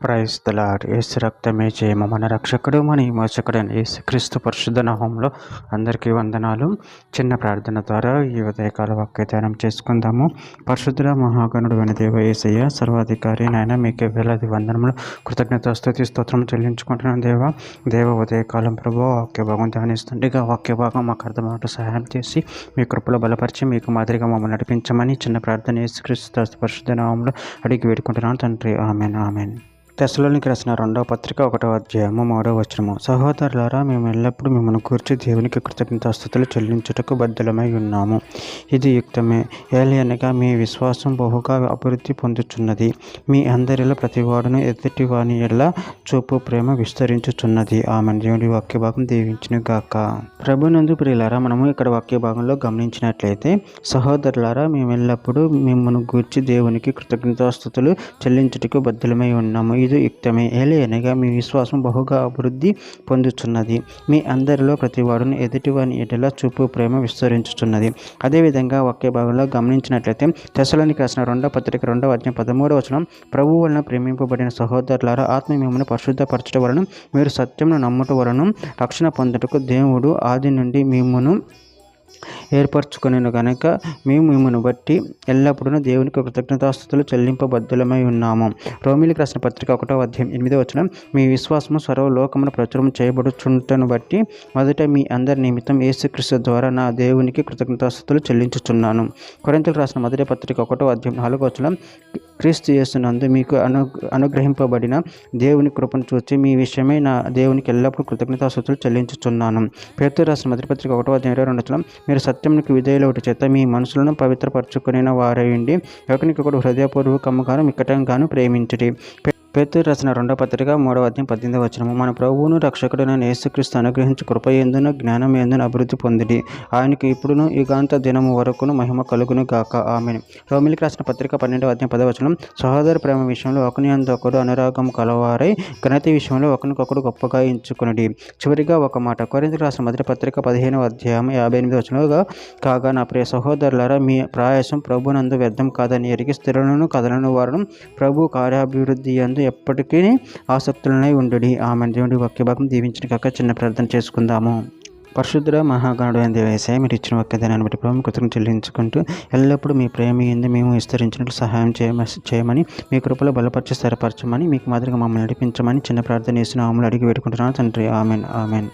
Praise the lord. యేసు రక్తమే జయము. మన రక్షకుడు మన విమోచకుడైన యేసుక్రీస్తు పరిశుద్ధ నామములో అందరికీ వందనాలు. చిన్న ప్రార్థన ద్వారా ఈ ఉదయకాల వాగ్దానం చేసుకుందాము. పరిశుద్ధ మహాగణుడు అయిన దేవ యేసయ్య, సర్వాధికారి నాయన, మీకే వేలాది వందనములు, కృతజ్ఞత స్తుతి స్తోత్రం చెల్లించుకుంటున్నాను. దేవ ఉదయకాలం ప్రభు వాక్య భాగం ధ్యానిస్తుండగా వాక్య భాగం మాకు అర్థమవుతూ సహాయం చేసి మీ కృపలో బలపరిచి మీకు మాదిరిగా మమ్మల్ని నడిపించమని చిన్న ప్రార్థన యేసుక్రీస్తు పరిశుద్ధ నామములో అడిగి వేడుకుంటున్నాను తండ్రి. Amen amen. తెస్సలోనికి రాసిన 2వ పత్రిక 1వ అధ్యాయము 3వ వచనము. సహోదరులారా, మేము ఎల్లప్పుడూ మిమ్మల్ని కూర్చి దేవునికి కృతజ్ఞతాస్తుతులు చెల్లించుటకు బద్ధులమై ఉన్నాము. ఇది యుక్తమే. ఏలయనగా మీ విశ్వాసం బహుగా అభివృద్ధి పొందుచున్నది. మీ అందరిలో ప్రతివాడును ఎదుటి వాని ఎడల చూపు ప్రేమ విస్తరించుచున్నది. ఆమెన్. దేవుడి వాక్య భాగం దీవించును గాక. ప్రభునందు ప్రియులారా, మనము ఇక్కడ వాక్య భాగంలో గమనించినట్లయితే, సహోదరులారా, మేము ఎల్లప్పుడూ మిమ్మల్ని గూర్చి దేవునికి కృతజ్ఞతాస్తుతులు చెల్లించుటకు బద్ధులమై ఉన్నాము. ఇది యుక్తమే. ఏలయనగా మీ విశ్వాసం బహుగా అభివృద్ధి పొందుచున్నది. మీ అందరిలో ప్రతివాడును ఎదుటివాని ఎడల చూపు ప్రేమ విస్తరించుచున్నది. అదేవిధంగా వాక్య భాగంలో గమనించినట్లయితే తెస్సలోనికి రాసిన 2వ పత్రిక 2వ అధ్యాయం 13వ వచనం, ప్రభువు వలన ప్రేమింపబడిన సహోదరులారా, ఆత్మ మిమ్మల్ని పరిశుద్ధపరచడం వలన మీరు సత్యమును నమ్ముట వలన రక్షణ పొందుటకు దేవుడు ఆది నుండి మిమ్మును ఏర్పరచుకొనెను గనుక మేము మిమ్మల్ని బట్టి ఎల్లప్పుడూ దేవునికి కృతజ్ఞతాస్తుతులు చెల్లింపబద్ధులమై ఉన్నాము. రోమీయులకు రాసిన పత్రిక 1వ అధ్యాయం 8వ వచనం, మీ విశ్వాసము సర్వలోకమున ప్రచురం చేయబడుచుంటను బట్టి మొదట మీ అందరి నిమిత్తం యేసుక్రీస్తు ద్వారా నా దేవునికి కృతజ్ఞతాస్తుతులు చెల్లించుచున్నాను. కొరింథీయులకు రాసిన మొదటి పత్రిక 1వ అధ్యాయం 4వ వచనం, క్రీస్తు యేసునందు మీకు అనుగ్రహింపబడిన దేవుని కృపను చూచి మీ విషయమై నా దేవునికి ఎల్లప్పుడూ కృతజ్ఞతాస్తుతులు చెల్లించుచున్నాను. పేతురు రాసిన మొదటి పత్రిక 1వ అధ్యాయం 22వ వచనం, మీరు సత్యమునకు విధేయులవుట చేత మీ మనసులను పవిత్రపరచుకునే వారయుండి ఒకరికొకడు హృదయపూర్వకముగాను మిక్కటంగాను ప్రేమించుడి. పేతురు రాసిన 2వ పత్రిక 3వ అధ్యాయం 18వ వచనము, మన ప్రభువును రక్షకుడైన యేసుక్రీస్తు అనుగ్రహించి కృప యందును జ్ఞానం యందును అభివృద్ధి పొందిడి. ఆయనకు ఇప్పుడును యుగాంత దినము వరకును మహిమ కలుగును గాక. ఆమేన్. రోమీయులకు రాసిన పత్రిక 12వ అధ్యాయం 10వ వచనం, సహోదర ప్రేమ విషయంలో ఒకని యందు ఒకడు అనురాగము కలవారై ఘనత విషయంలో ఒకరికొకడు గొప్పగా ఎంచుకొనుడి. చివరిగా ఒక మాట, కొరింథీయులకు రాసిన మొదటి పత్రిక 15వ అధ్యాయం 58వ వచనంగా, కాగా నా ప్రియ సహోదరులారా, మీ ప్రయాసం ప్రభునందు వ్యర్థం కాదని ఎరిగి స్థిరులను కదలను వారును ప్రభు కార్యాభివృద్ధి యందు ఎప్పటికీ ఆసక్తులనై ఉండుడి. ఆమె. దేవుడి వాక్య భాగం దీవించిన కాక చిన్న ప్రార్థన చేసుకుందాము. పరిశుద్ధ మహాగణుడు అయిన దేవ యేసయ్య, మీరు ఇచ్చిన వాక్యాన్ని బట్టి ప్రభు కృతజ్ఞతలు చెల్లించుకుంటూ ఎల్లప్పుడూ మీ ప్రేమ యందు మేము విస్తరించినట్లు సహాయం చేయమని మీ కృపలో బలపరిచి స్థిరపరచమని మీకు మాదిరిగా మమ్మల్ని నడిపించమని చిన్న ప్రార్థన చేసిన ఆమెను అడిగి పెట్టుకుంటున్నాను తండ్రి. Amen amen.